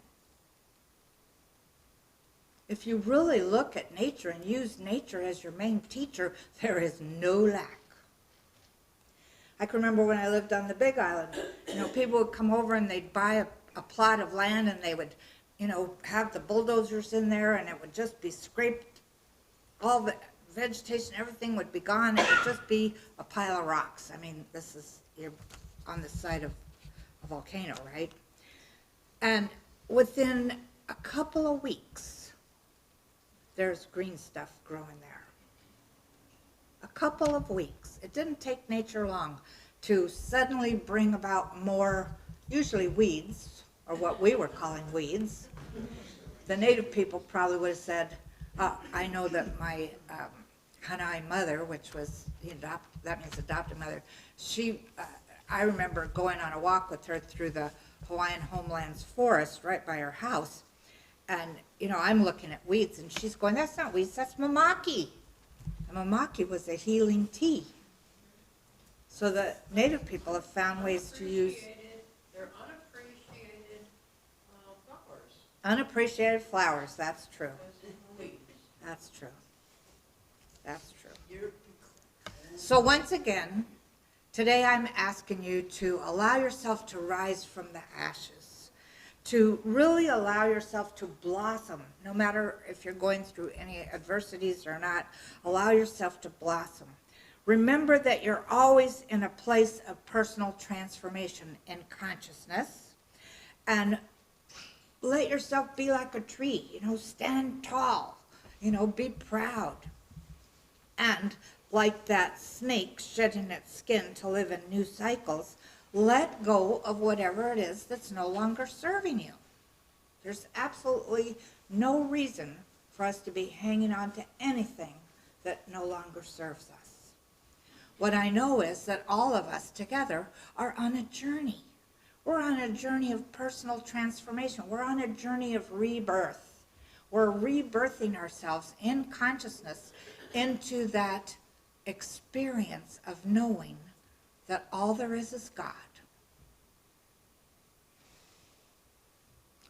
If you really look at nature and use nature as your main teacher, there is no lack. I can remember when I lived on the Big Island, you know, people would come over and they'd buy a plot of land and they would have the bulldozers in there and it would just be scraped, all the vegetation, everything would be gone. It would just be a pile of rocks. I mean, you're on the side of a volcano, right? And within a couple of weeks, there's green stuff growing there. A couple of weeks. It didn't take nature long to suddenly bring about more, usually weeds, or what we were calling weeds. The native people probably would have said, I know that my Hanai mother, which was that means adopted mother, I remember going on a walk with her through the Hawaiian Homelands forest right by her house, and I'm looking at weeds, and she's going, that's not weeds, that's mamaki. And mamaki was a healing tea. So the native people have found ways to use They're unappreciated flowers. unappreciated flowers. That's true. Weeds. That's true. That's true. So once again, today I'm asking you to allow yourself to rise from the ashes, to really allow yourself to blossom, no matter if you're going through any adversities or not. Allow yourself to blossom. Remember that you're always in a place of personal transformation in consciousness, and let yourself be like a tree, stand tall, be proud. And like that snake shedding its skin to live in new cycles, let go of whatever it is that's no longer serving you. There's absolutely no reason for us to be hanging on to anything that no longer serves us. What I know is that all of us together are on a journey. We're on a journey of personal transformation. We're on a journey of rebirth. We're rebirthing ourselves in consciousness into that experience of knowing that all there is God.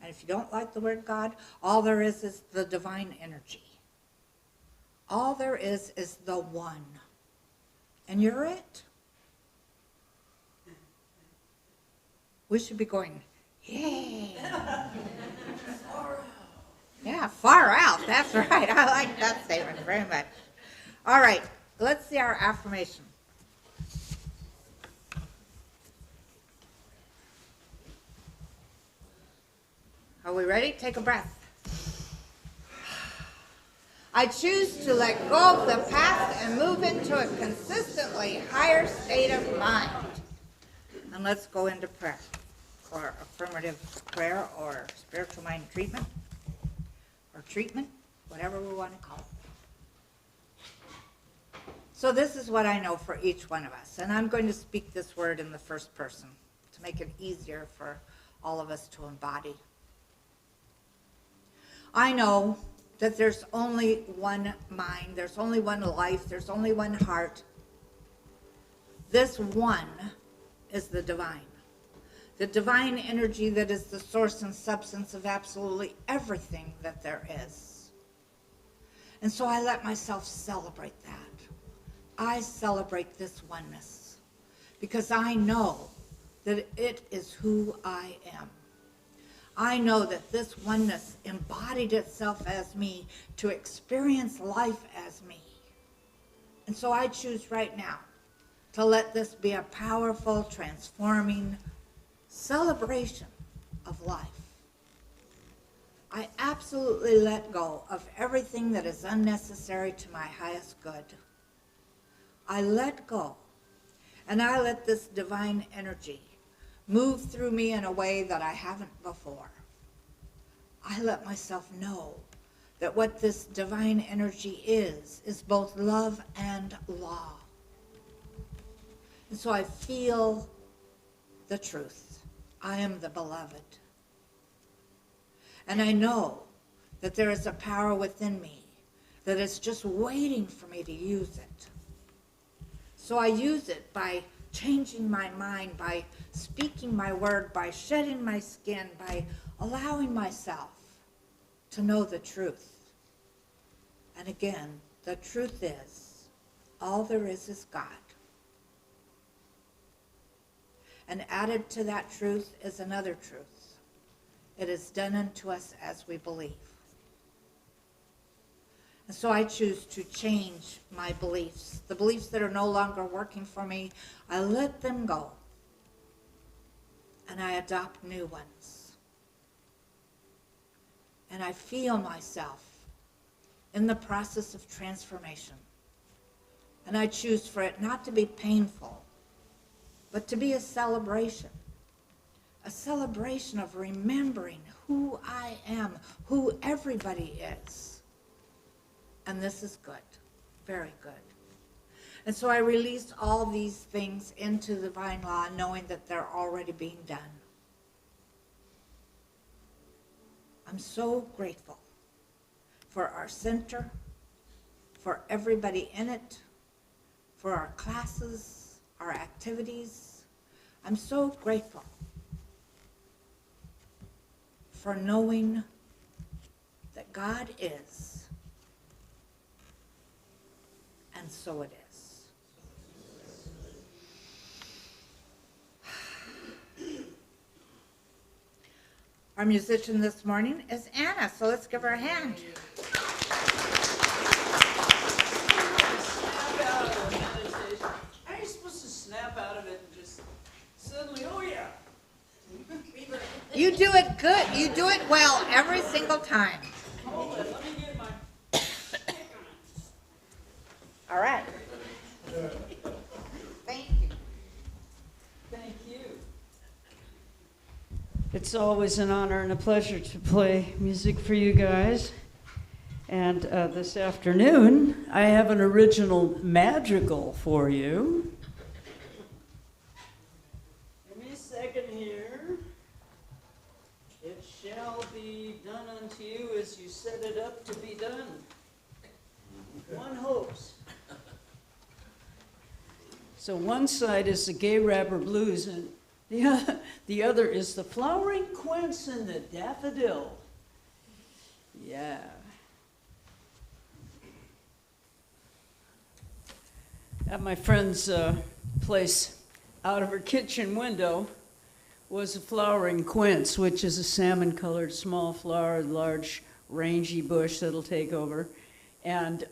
And if you don't like the word God, all there is the divine energy. All there is the one. And you're it. We should be going, yeah. Yeah, far out. That's right. I like that statement very much. All right, let's see our affirmation. Are we ready? Take a breath. I choose to let go of the past and move into a consistently higher state of mind. And let's go into prayer, or affirmative prayer, or spiritual mind treatment, or treatment, whatever we want to call it. So this is what I know for each one of us, and I'm going to speak this word in the first person to make it easier for all of us to embody. I know that there's only one mind, there's only one life, there's only one heart. This one is the divine energy that is the source and substance of absolutely everything that there is. And so I let myself celebrate that. I celebrate this oneness because I know that it is who I am. I know that this oneness embodied itself as me to experience life as me. And so I choose right now to let this be a powerful, transforming celebration of life. I absolutely let go of everything that is unnecessary to my highest good. I let go, and I let this divine energy move through me in a way that I haven't before. I let myself know that what this divine energy is both love and law. And so I feel the truth. I am the beloved. And I know that there is a power within me that is just waiting for me to use it. So I use it by changing my mind, by speaking my word, by shedding my skin, by allowing myself to know the truth. And again, the truth is, all there is God. And added to that truth is another truth. It is done unto us as we believe. And so I choose to change my beliefs. The beliefs that are no longer working for me, I let them go. And I adopt new ones. And I feel myself in the process of transformation. And I choose for it not to be painful, but to be a celebration of remembering who I am, who everybody is. And this is good, very good. And so I released all these things into the divine law, knowing that they're already being done. I'm so grateful for our center, for everybody in it, for our classes, our activities. I'm so grateful for knowing that God is, and so it is. Our musician this morning is Anna, so let's give her a hand. How are you supposed to snap out of it and just suddenly, oh yeah? You do it good. You do it well every single time. Hold it, let me get my All right. Thank you. Thank you. It's always an honor and a pleasure to play music for you guys. And this afternoon, I have an original madrigal for you. Give me a second here. It shall be done unto you as you set it up to be done. One hopes. So one side is the gay rapper blues, and the other is the flowering quince and the daffodil. Yeah. At my friend's place, out of her kitchen window, was a flowering quince, which is a salmon-colored small flower, large, rangy bush that'll take over. And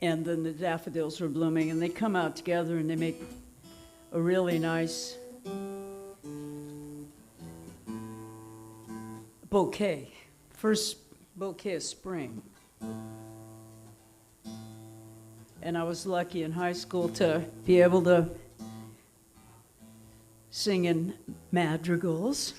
then the daffodils were blooming, and they come out together and they make a really nice bouquet. First bouquet of spring. And I was lucky in high school to be able to sing in madrigals.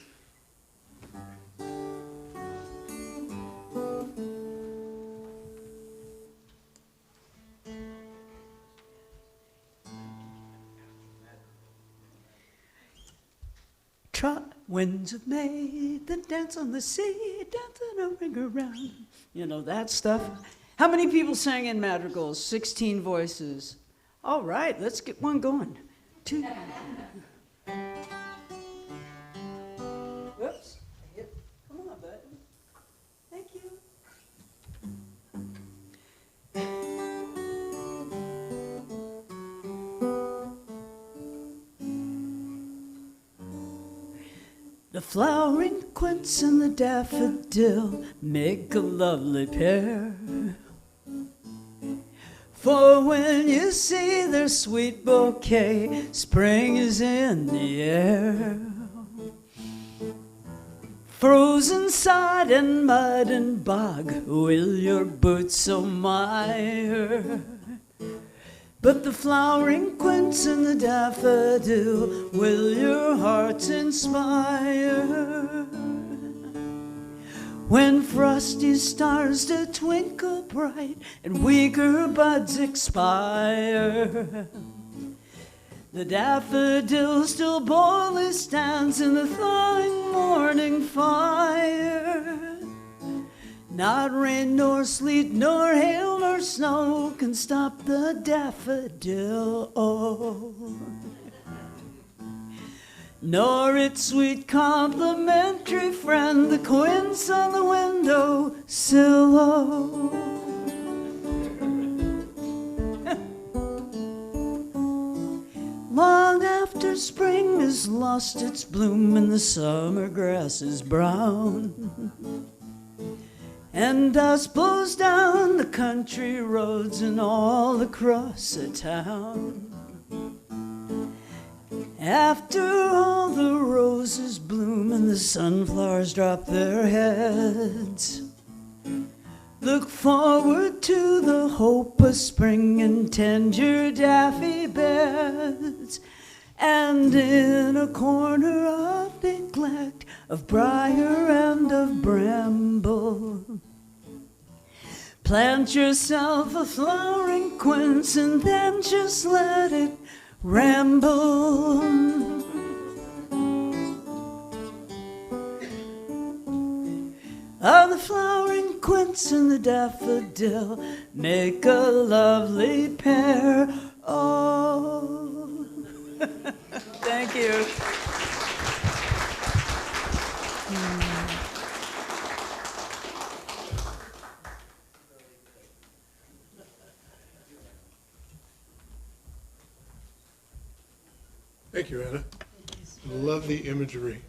Winds of May that dance on the sea, dancing a ring around. You know, that stuff. How many people sang in madrigals? 16 voices. All right, let's get one going. 2. Whoops. I hit. Come on, bud. Thank you. The flowering quince and the daffodil make a lovely pair. For when you see their sweet bouquet, spring is in the air. Frozen sod and mud and bog will your boots so mire. But the flowering quince and the daffodil will your hearts inspire. When frosty stars do twinkle bright and weaker buds expire, the daffodil still boldly stands in the thawing morning fire. Not rain nor sleet nor hail nor snow can stop the daffodil, oh. Nor its sweet complimentary friend, the quince on the window sill, oh. Long after After spring has lost its bloom and the summer grass is brown, and dust blows down the country roads and all across the town. After all the roses bloom and the sunflowers drop their heads, look forward to the hope of spring and tend your daffy beds. And in a corner of neglect, of briar and of bramble, plant yourself a flowering quince and then just let it ramble. Of the flowering quince and the daffodil make a lovely pair. Oh, thank you. Thank you, Anna. Love the imagery.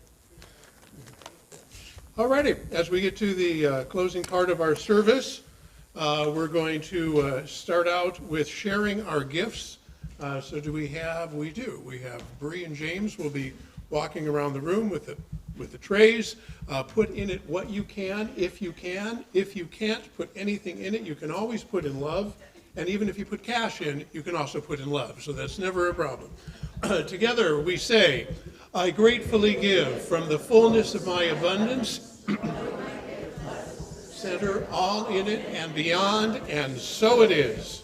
All righty, as we get to the closing part of our service, we're going to start out with sharing our gifts. So do we have? We do. We have Bree and James will be walking around the room with the trays. Put in it what you can, if you can. If you can't put anything in it, you can always put in love. And even if you put cash in, you can also put in love. So that's never a problem. Together we say, I gratefully give from the fullness of my abundance, center all in it and beyond, and so it is.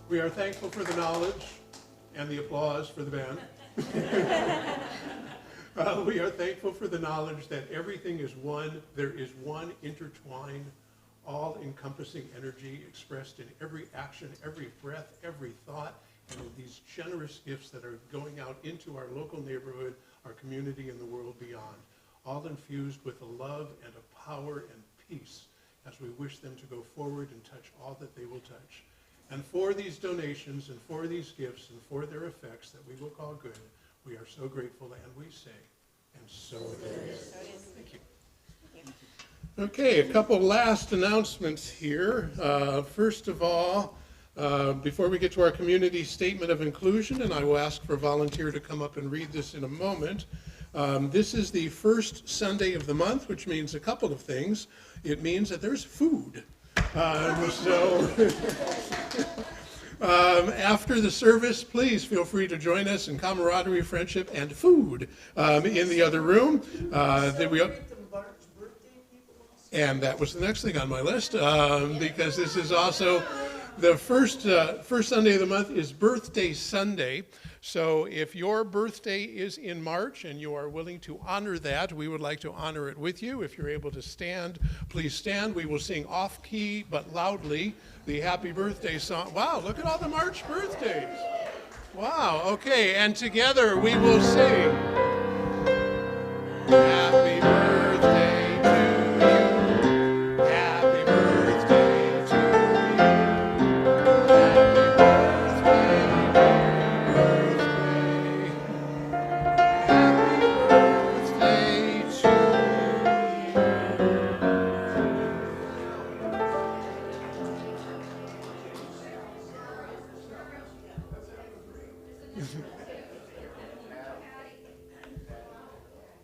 We are thankful for the knowledge and the applause for the band. We are thankful for the knowledge that everything is one. There is one intertwined, all-encompassing energy expressed in every action, every breath, every thought, and in these generous gifts that are going out into our local neighborhood, our community, and the world beyond, all infused with a love and a power and peace as we wish them to go forward and touch all that they will touch. And for these donations and for these gifts and for their effects that we will call good, we are so grateful, and we say, and so it is. Thank you. Okay, a couple last announcements here. First of all, before we get to our community statement of inclusion, and I will ask for a volunteer to come up and read this in a moment, this is the first Sunday of the month, which means a couple of things. It means that there's food. After the service, please feel free to join us in camaraderie, friendship, and food in the other room. And that was the next thing on my list, because this is also the first Sunday of the month is Birthday Sunday. So if your birthday is in March and you are willing to honor that, we would like to honor it with you. If you're able to stand, please stand. We will sing off-key but loudly the happy birthday song. Wow, look at all the March birthdays. Wow, okay, and together we will sing Happy Birthday to you. Happy birthday to you.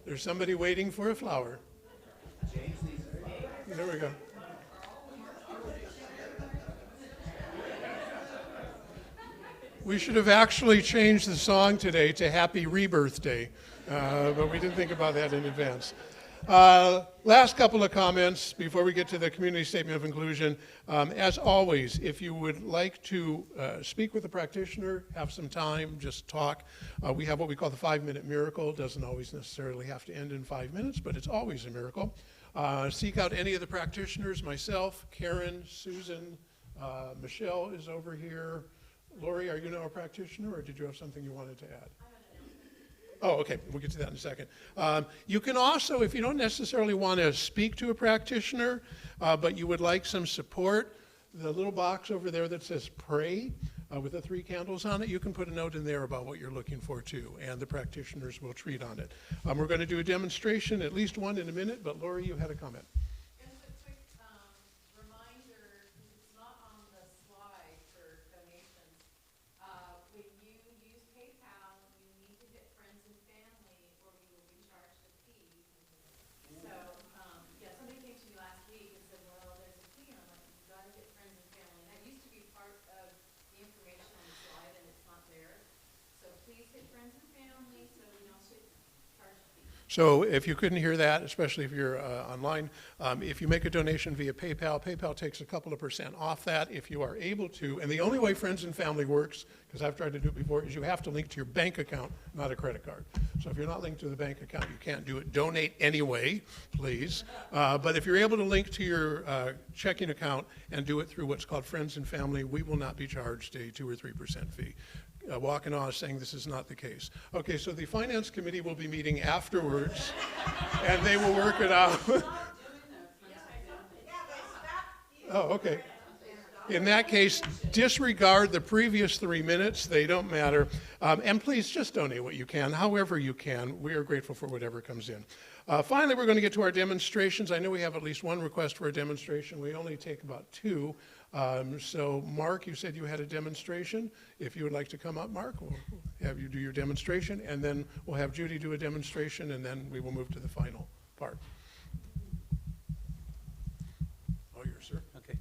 There's somebody waiting for a flower. There we go. We should have actually changed the song today to Happy Rebirth Day, but we didn't think about that in advance. Last couple of comments before we get to the community statement of inclusion. As always, if you would like to speak with a practitioner, have some time, just talk. We have what we call the 5-minute miracle. It doesn't always necessarily have to end in 5 minutes, but it's always a miracle. Seek out any of the practitioners, myself, Karen, Susan, Michelle is over here. Lori, are you now a practitioner, or did you have something you wanted to add? Oh, okay, we'll get to that in a second. You can also, if you don't necessarily want to speak to a practitioner, but you would like some support, the little box over there that says pray with the 3 candles on it, you can put a note in there about what you're looking for too, and the practitioners will treat on it. We're going to do a demonstration, at least one in a minute, but Lori, you had a comment. Just a quick reminder, it's not on the slide for donations. When you use PayPal, you need to get friends and family, or you will be charged a fee. So, yeah, somebody came to me last week and said, well, there's a fee, and I'm like, you gotta get friends and family. And that used to be part of the information on the slide, and it's not there. So please get friends and family, so we don't charge a fee. So if you couldn't hear that, especially if you're online, if you make a donation via PayPal, PayPal takes a couple of % off that if you are able to. And the only way Friends and Family works, because I've tried to do it before, is you have to link to your bank account, not a credit card. So if you're not linked to the bank account, you can't do it. Donate anyway, please. But if you're able to link to your checking account and do it through what's called Friends and Family, we will not be charged a 2 or 3% fee. Walking on saying this is not the case. Okay, so the Finance Committee will be meeting afterwards, and they will work it out. Oh, okay. In that case, disregard the previous 3 minutes. They don't matter. And please just donate what you can, however you can. We are grateful for whatever comes in. Finally, we're going to get to our demonstrations. I know we have at least one request for a demonstration. We only take about 2. So Mark, you said you had a demonstration. If you would like to come up, Mark, we'll have you do your demonstration, and then we'll have Judy do a demonstration, and then we will move to the final part. Oh, yours, sir. Okay.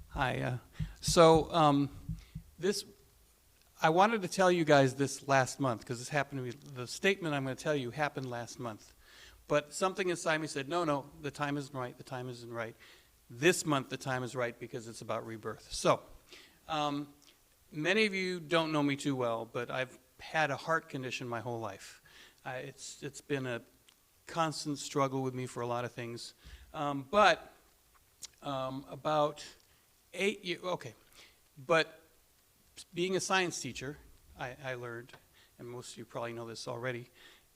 Hi. I wanted to tell you guys this last month, because this happened to me. The statement I'm going to tell you happened last month. But something inside me said, no, the time isn't right, the time isn't right. This month, the time is right because it's about rebirth. So, many of you don't know me too well, but I've had a heart condition my whole life. It's been a constant struggle with me for a lot of things. But about 8 years, okay. But being a science teacher, I learned, and most of you probably know this already,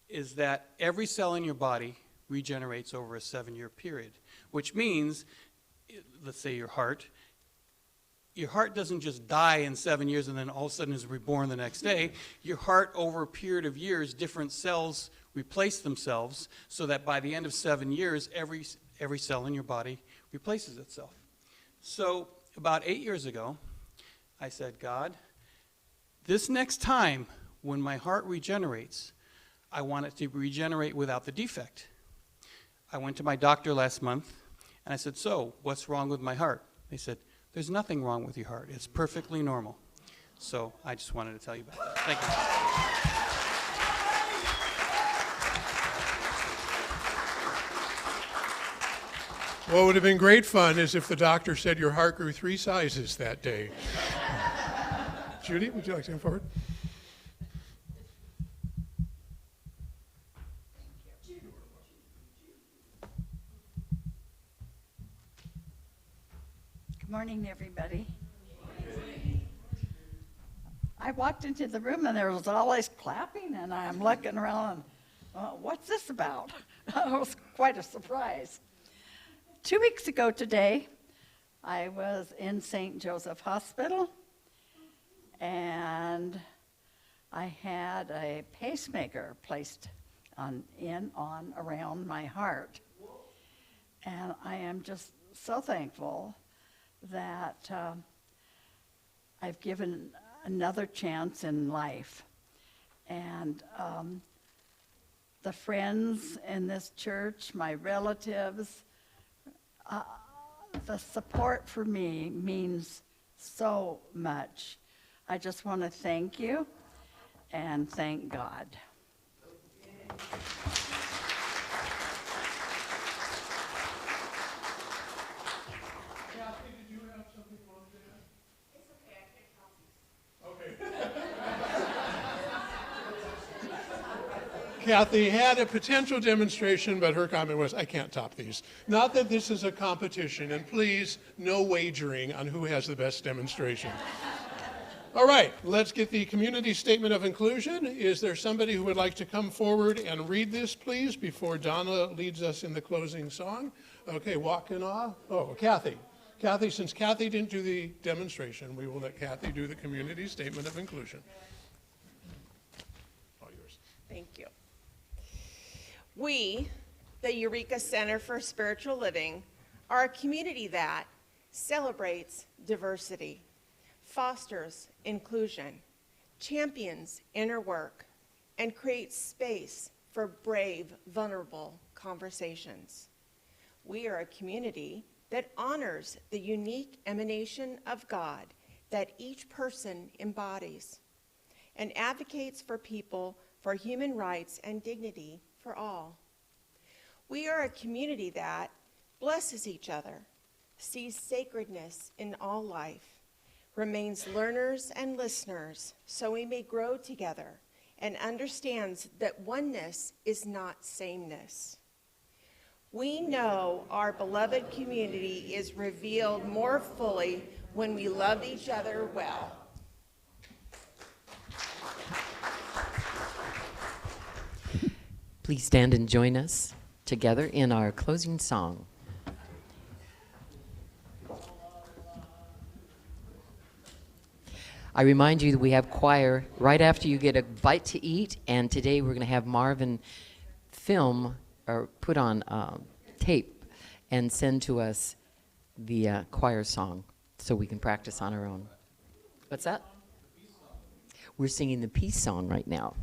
is that every cell in your body regenerates over a 7-year period, which means, let's say your heart doesn't just die in 7 years and then all of a sudden is reborn the next day. Your heart, over a period of years, different cells replace themselves so that by the end of 7 years, every cell in your body replaces itself. So about 8 years ago, I said, God, this next time when my heart regenerates, I want it to regenerate without the defect. I went to my doctor last month, and I said, so, what's wrong with my heart? They said, there's nothing wrong with your heart. It's perfectly normal. So I just wanted to tell you about that. Thank you. What would have been great fun is if the doctor said your heart grew 3 sizes that day. Judy, would you like to come forward? Good morning, everybody. I walked into the room and there was all this clapping, and I'm looking around and what's this about? It was quite a surprise. 2 weeks ago today, I was in St. Joseph Hospital, and I had a pacemaker placed around my heart. And I am just so thankful that I've given another chance in life. And the friends in this church, my relatives. The support for me means so much. I just want to thank you and thank God. Kathy, did you have something you wanted to add? It's okay, I can't help you. Okay. Kathy had a potential demonstration, but her comment was, I can't top these. Not that this is a competition, and please, no wagering on who has the best demonstration. All right, let's get the community statement of inclusion. Is there somebody who would like to come forward and read this, please, before Donna leads us in the closing song? Okay, walk in awe. Oh, Kathy. Kathy, since Kathy didn't do the demonstration, we will let Kathy do the community statement of inclusion. All yours. Thank you. We, the Eureka Center for Spiritual Living, are a community that celebrates diversity, fosters inclusion, champions inner work, and creates space for brave, vulnerable conversations. We are a community that honors the unique emanation of God that each person embodies and advocates for people for human rights and dignity for all. We are a community that blesses each other, sees sacredness in all life, remains learners and listeners so we may grow together, and understands that oneness is not sameness. We know our beloved community is revealed more fully when we love each other well. Please stand and join us together in our closing song. I remind you that we have choir right after you get a bite to eat, and today we're going to have Marvin film or put on tape and send to us the choir song so we can practice on our own. What's that? We're singing the peace song right now.